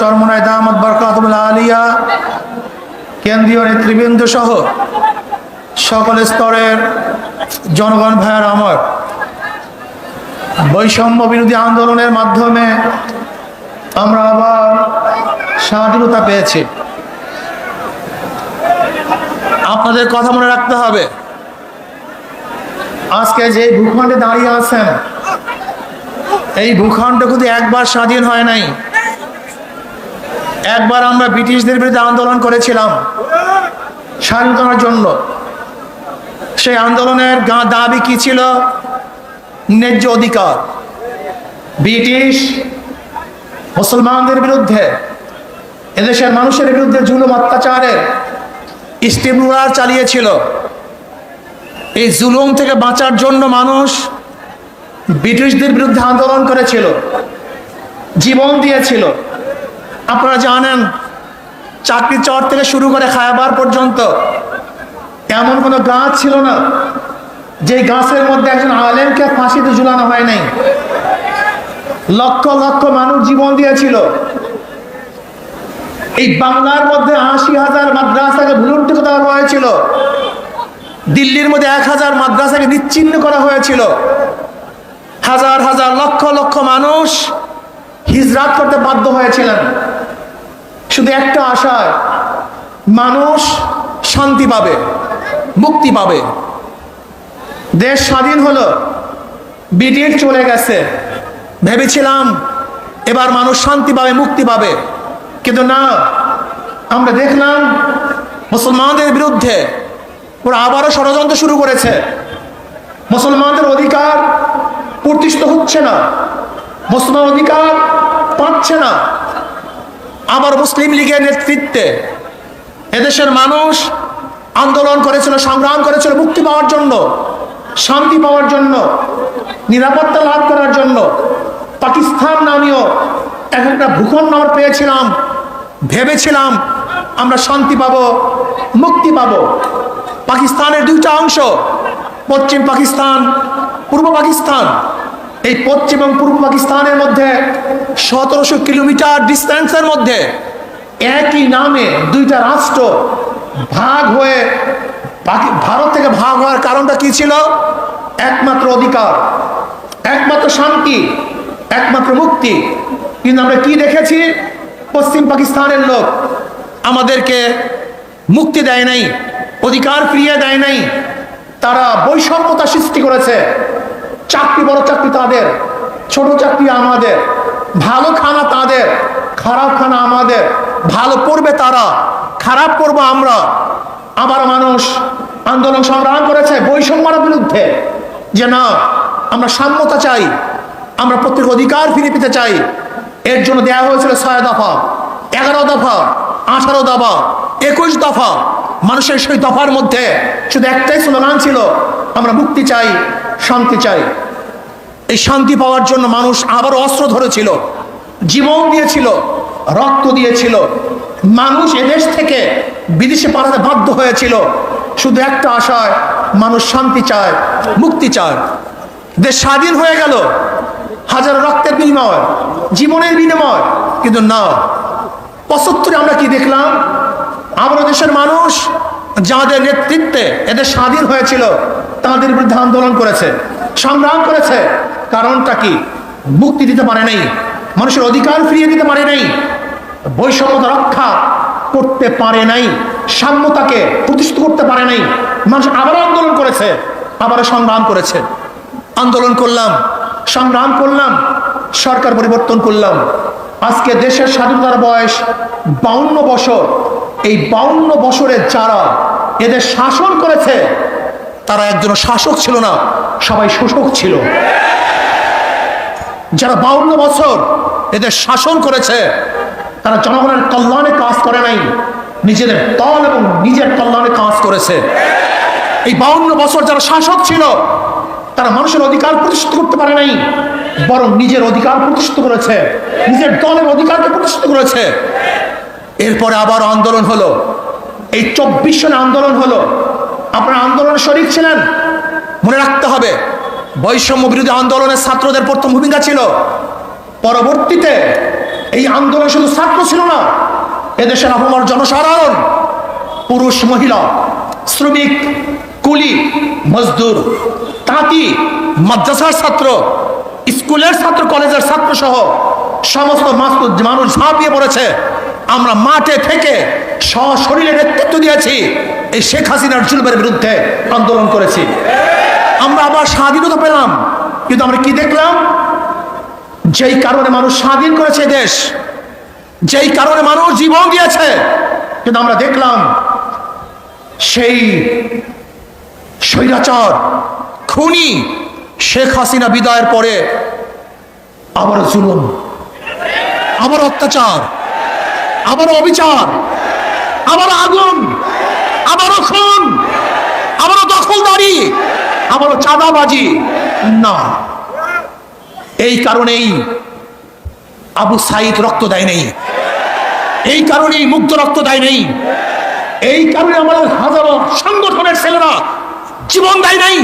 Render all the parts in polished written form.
চরমনায় দামাত বরকাতুল আলিয়া কেন্দ্রীয় নেতৃবৃন্দ সহ সকল স্তরের জনগণ ভাইয়ার আমার, বৈষম্য বিরোধী আন্দোলনের মাধ্যমে আমরা আবার স্বাধীনতা পেয়েছি। আপনাদের কথা মনে রাখতে হবে, আজকে যে ভূখণ্ডে দাঁড়িয়ে আছেন, এই ভূখণ্ড কিন্তু একবার স্বাধীন হয় নাই। একবার আমরা ব্রিটিশদের বিরুদ্ধে আন্দোলন করেছিলাম স্বাধীনতার জন্য। সেই আন্দোলনের দাবি কি ছিল? ন্যায্য অধিকার। ব্রিটিশ মুসলমানদের বিরুদ্ধে, এদেশের মানুষের বিরুদ্ধে জুলুম অত্যাচারের স্টিম রোলার চালিয়েছিল। এই জুলুম থেকে বাঁচার জন্য মানুষ ব্রিটিশদের বিরুদ্ধে আন্দোলন করেছিল, জীবন দিয়েছিল। আপনারা জানেন, চাকরি চর থেকে শুরু করে খায়াবার পর্যন্ত এমন কোনো গাছ ছিল না যে গাছের মধ্যে একজন আলেমকে ফাঁসিতে ঝুলানো হয় নাই। লক্ষ লক্ষ মানুষ জীবন দিয়েছিল। এই বাংলার মধ্যে ৮০,০০০ মাদ্রাসাকে ভুলুণ্ঠিত করা হয়েছিল। দিল্লির মধ্যে ১,০০০ মাদ্রাসাকে নিচ্ছিন্ন করা হয়েছিল। হাজার হাজার লক্ষ লক্ষ মানুষ হিজরাত করতে বাধ্য হয়েছিলেন শুধু একটা আশায়, মানুষ শান্তি পাবে, মুক্তি পাবে। দেশ স্বাধীন হলো, ব্রিটিশ চলে গেছে, ভেবেছিলাম এবার মানুষ শান্তি পাবে, মুক্তি পাবে। কিন্তু না, আমরা দেখলাম মুসলমানদের বিরুদ্ধে ওরা আবারও ষড়যন্ত্র শুরু করেছে। মুসলমানদের অধিকার প্রতিষ্ঠিত হচ্ছে না, মুসলমান অধিকার পাচ্ছে না। আবার মুসলিম লীগের নেতৃত্বে এদেশের মানুষ আন্দোলন করেছিল, সংগ্রাম করেছিল মুক্তি পাওয়ার জন্য, শান্তি পাওয়ার জন্য, নিরাপত্তা লাভ করার জন্য। পাকিস্তান নামীয় একটা ভূখণ্ড আমরা পেয়েছিলাম, ভেবেছিলাম আমরা শান্তি পাবো, মুক্তি পাবো। পাকিস্তানের দুইটা অংশ, পশ্চিম পাকিস্তান, পূর্ব পাকিস্তান। এই পশ্চিম এবং পূর্ব পাকিস্তানের মধ্যে ১৭০০ কিলোমিটার ডিস্টেন্সের মধ্যে একই নামে দুইটা রাষ্ট্র ভাগ হয়ে, ভারত থেকে ভাগ হওয়ার কারণটা কি ছিল? একমাত্র অধিকার, একমাত্র শান্তি, একমাত্র মুক্তি। কিন্তু আমরা কি দেখেছি? পশ্চিম পাকিস্তানের লোক আমাদেরকে মুক্তি দেয় নাই, অধিকার ফিরিয়ে দেয় নাই। তারা বৈষম্যতা সৃষ্টি করেছে। চাকরি বড় চাকরি তাদের, ছোট চাকরি আমাদের, ভালো খানা তাদের, খারাপ খানা আমাদের। ভালো পড়বে তারা, খারাপ পড়বো আমরা। আবার মানুষ আন্দোলন সংগ্রাম করেছে বৈষম্যের বিরুদ্ধে, যে না, আমরা সাম্যতা চাই, আমরা প্রত্যেক অধিকার ফিরে পেতে চাই। এর জন্য দেওয়া হয়েছিল ৬ দফা, ১১ দফা, ১৮ দফা, ২১ দফা। মানুষের সেই দফার মধ্যে শুধু একটাই স্লোগান ছিল, আমরা মুক্তি চাই, শান্তি চাই। এই শান্তি পাওয়ার জন্য মানুষ আবার অস্ত্র ধরেছিল, জীবন দিয়েছিল, রক্ত দিয়েছিল। মানুষ এদেশ থেকে বিদেশে পালাতে বাধ্য হয়েছিল শুধু একটা আশায়, মানুষ শান্তি চায়, মুক্তি চায়। দেশ স্বাধীন হয়ে গেল হাজারো রক্তের বিনিময়, জীবনের বিনিময়। কিন্তু না, ৭৫ আমরা কি দেখলাম? আমরা দেশের মানুষ যাদের নেতৃত্বে এদের স্বাধীন হয়েছিল তাদের বিরুদ্ধে আন্দোলন করেছে, সংগ্রাম করেছে। কারণটা কি? মুক্তি দিতে পারে নাই, মানুষের অধিকার ফিরিয়ে দিতে পারে নাই, বৈষম্যতা রক্ষা করতে পারে নাই, সাম্যতাকে প্রতিষ্ঠিত করতে পারে নাই। মানুষ আবারও আন্দোলন করেছে, আবারও সংগ্রাম করেছে। আন্দোলন করলাম, সংগ্রাম করলাম, সরকার পরিবর্তন করলাম। আজকে দেশের স্বাধীনতার বয়স ৫২ বছর। এই ৫২ বছরে যারা এদের শাসন করেছে তারা একজন শাসক ছিল না, সবাই শোষক ছিল। যারা ৫২ বছর এদের শাসন করেছে তারা জনগণের কল্যাণে কাজ করে নাই, নিজেদের দল এবং নিজের কল্যাণে কাজ করেছে। এই ৫২ বছর যারা শাসক ছিল তারা মানুষের অধিকার প্রতিষ্ঠিত করতে পারে নাই, বরং নিজের অধিকার প্রতিষ্ঠিত করেছে, নিজের দলের অধিকারকে প্রতিষ্ঠিত করেছে। এরপরে আবার আন্দোলন হলো, এই ২৪ সনে আন্দোলন হলো। আপনারা আন্দোলনে শরীক ছিলেন, মনে রাখতে হবে বৈষম্য বিরোধী আন্দোলনের ছাত্রদের প্রথম ভূমিকা ছিল। পরবর্তীতে এই আন্দোলন শুধু ছাত্র ছিল না, এদেশের আপামর জনসাধারণ, পুরুষ মহিলা, শ্রমিক, কুলি, মজদুর, তাঁতি, মাদ্রাসার ছাত্র, স্কুলের ছাত্র, কলেজের ছাত্র সহ সমস্ত মানুষ ঝাঁপিয়ে পড়েছে। আমরা মাঠে থেকে সশরীরে নেতৃত্ব দিয়েছি, এই শেখ হাসিনার জুলুমের বিরুদ্ধে আন্দোলন করেছি। আমরা আবার স্বাধীনতা পেলাম, কিন্তু আমরা কি দেখলাম? যেই কারণে মানুষ স্বাধীন করেছে দেশ, যেই কারণে মানুষ জীবন দিয়েছে, কিন্তু আমরা দেখলাম সেই স্বৈরাচার খুনি শেখ হাসিনা বিদায়ের পরে আবার জুলুম, আবার অত্যাচার, আবার অবিচার, আবার আগুন, আবারও খুন, আবারও দখলদারি, আবারও চাঁদাবাজি। না, এই কারণেই আবু সাইদ রক্ত দেয় নেই, এই কারণেই মুগ্ধ রক্ত দেয় নেই, এই কারণে আমাদের হাজারো সংগঠনের ছেলেরা জীবন দেয় নাই,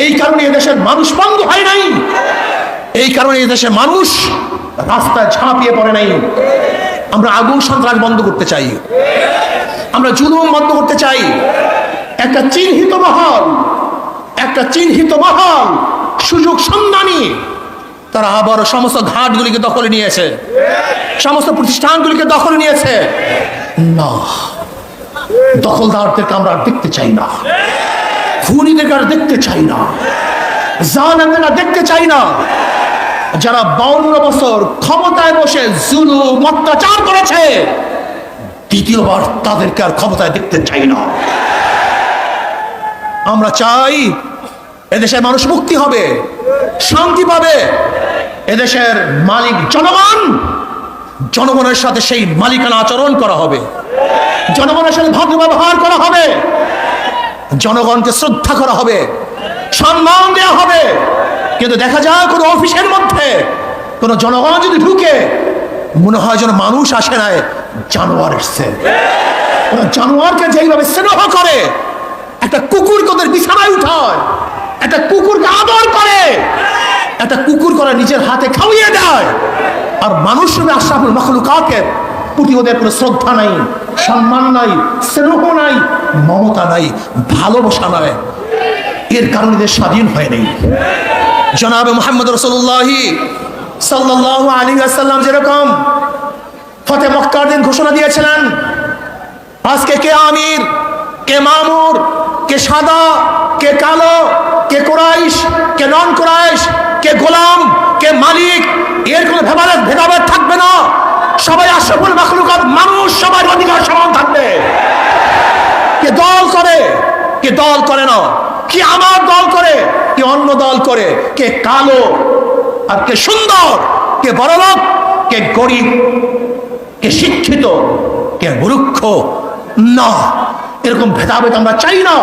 এই কারণে এদেশের মানুষ বন্ধ হয় নাই, এই কারণে এদেশের মানুষ রাস্তায় ঝাঁপিয়ে পড়ে নাই। আমরা আগুন সন্ত্রাস বন্ধ করতে চাই, আমরা জুলুম বন্ধ করতে চাই। একটা চিহ্নিত মহল সুযোগ সন্ধানী, তারা আবারও সমস্ত ঘাটগুলিকে দখলে নিয়েছে, সমস্ত প্রতিষ্ঠানগুলিকে দখলে নিয়েছে। না, দখলদারদেরকে আমরা দেখতে চাই না, খুনিদেরকে আর দেখতে চাই না, জালেমদেরকে দেখতে চাই না। যারা 52 বছর ক্ষমতায় বসে জুলুম অত্যাচার করেছে, দ্বিতীয়বার তাদেরকে আর ক্ষমতায় দেখতে চাই না। আমরা চাই এদেশের মানুষ মুক্তি হবে, শান্তি পাবে। এদেশের মালিক জনগণ, জনগণের সাথে সেই মালিকানা আচরণ করা হবে, জনগণের সাথে ভদ্র ব্যবহার করা হবে, জনগণকে শ্রদ্ধা করা হবে, সম্মান দেওয়া হবে। কিন্তু দেখা যায় কোনো অফিসের মধ্যে কোনো জনগণ যদি ঢুকে, মনে হয় যেন মানুষ আসে নাই, জানোয়ার এসছে। জানোয়ারকে যেইভাবে স্নেহ করে, একটা কুকুরকে ওদের বিছানায় উঠায়, একটা কুকুরকে আদর করে, একটা কুকুর করে নিজের হাতে খাওয়িয়ে দেয়, আর মানুষ আশরাফুল মাখলুকাতের প্রতি ওদের কোনো শ্রদ্ধা নাই, সম্মান নাই, স্নেহ নাই, মমতা নাই, ভালোবাসা নাই। এর কারণে এদের স্বাধীন হয় নাই। জনাবে মুহাম্মদ রাসূলুল্লাহ সাল্লাল্লাহু আলাইহি ওয়াসাল্লাম যেরকম ফতে মক্কার দিন ঘোষণা দিয়েছিলেন, আজকে কে আমির, কে মামুর, কে সাদা, কে কালো, কে কুরাইশ, কে নন কুরাইশ, কে গোলাম, কে মালিক, এর কোনো ভেদাভেদ থাকবে না। সবাই আশরাফুল মাখলুকাত মানুষ, সবার অধিকার সমান থাকবে। কে দল করে, কে দল করে না, কে আমার দল করে, কে অন্য দল করে, কে কালো আর কে সুন্দর, কে বড়লোক, কে গরিব, কে শিক্ষিত, কে মূর্খ, না, এরকম ভেদাভেদ আমরা চাই না।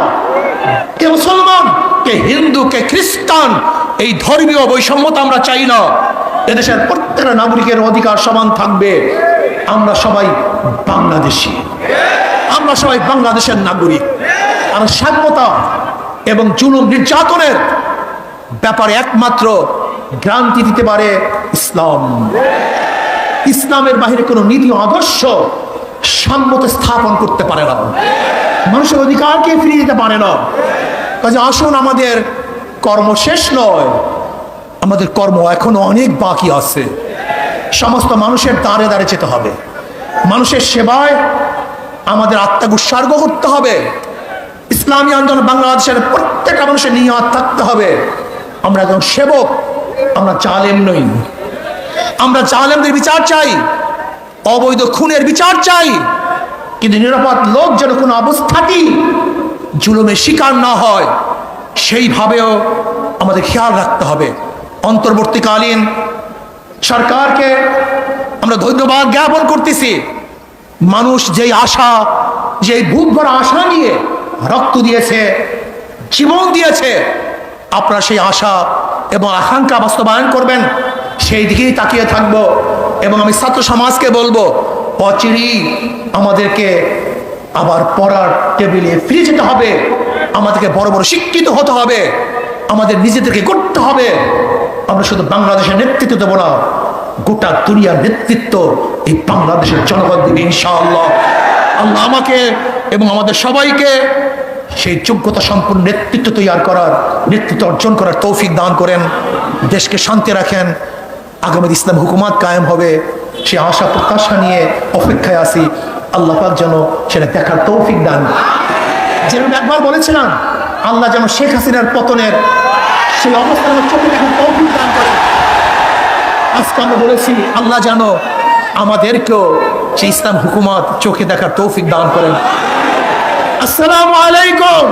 কে মুসলমান, কে হিন্দু, কে খ্রিস্টান, এই ধর্মীয় বৈষম্যতা আমরা চাই না। এদেশের প্রত্যেকটা নাগরিকের অধিকার সমান থাকবে। আমরা সবাই বাংলাদেশী, আমরা সবাই বাংলাদেশের নাগরিক। আর স্বাধীনতা এবং জুলুম নির্যাতনের ব্যাপারে একমাত্র গ্রান্তি দিতে পারে ইসলাম। ইসলামের বাহিরে কোনো নীতি আদর্শ সাম্যতা স্থাপন করতে পারে না, মানুষের অধিকারকে ফিরিয়ে দিতে পারে না। কাজে আসুন, আমাদের কর্ম শেষ নয়, আমাদের কর্ম এখনো অনেক বাকি আছে। সমস্ত মানুষের দ্বারে দ্বারে যেতে হবে, মানুষের সেবায় আমাদের আত্মাকে উৎসর্গ করতে হবে। ইসলামী আন্দোলন বাংলাদেশের প্রত্যেকটা মানুষের নিয়ত থাকতে হবে, আমরা একজন সেবক, আমরা জালেম নই। আমরা জালেমদের বিচার চাই, অবৈধ খুনের বিচার চাই, কিন্তু নিরাপদ লোক যেন কোনো অবস্থাতেই জুলুমের শিকার না হয়, সেইভাবেও আমাদের খেয়াল রাখতে হবে। অন্তর্বর্তীকালীন সরকারকে আমরা ধন্যবাদ জ্ঞাপন করতেছি। মানুষ যেই আশা, যেই বুক ভরা আশা নিয়ে রক্ত দিয়েছে, জীবন দিয়েছে, আপনারা সেই আশা এবং আকাঙ্ক্ষা বাস্তবায়ন করবেন, সেই দিকেই তাকিয়ে থাকবো। এবং আমি ছাত্র সমাজকে বলবো, অচিরেই আমাদেরকে আবার পড়ার টেবিলে ফিরে যেতে হবে, আমাদেরকে বড় বড় শিক্ষিত হতে হবে, আমাদের নিজেদেরকে করতে হবে। আমরা শুধু বাংলাদেশের নেতৃত্ব দেবো না, গোটা দুনিয়ার নেতৃত্ব এই বাংলাদেশের জনগণ দিবে ইনশাআল্লাহ। আল্লাহ আমাকে এবং আমাদের সবাইকে সেই যোগ্যতা সম্পন্ন নেতৃত্ব তৈরি করার, নেতৃত্ব অর্জন করার তৌফিক দান করেন। দেশকে শান্তি রাখেন। আগামী ইসলাম হুকুমাত কায়েম হবে, সে আশা প্রত্যাশা নিয়ে অপেক্ষায় আছি। আল্লাহ পাক যেন সেটা দেখার তৌফিক দান। যেরকম একবার বলেছিলাম, আল্লাহ যেন শেখ হাসিনার পতনের সেই অবস্থানের চোখে দেখার তৌফিক দান করে। আজকে আমরা বলেছি আল্লাহ যেন আমাদেরকেও সেই ইসলাম হুকুমাত চোখে দেখার তৌফিক দান করেন। আসসালামু আলাইকুম।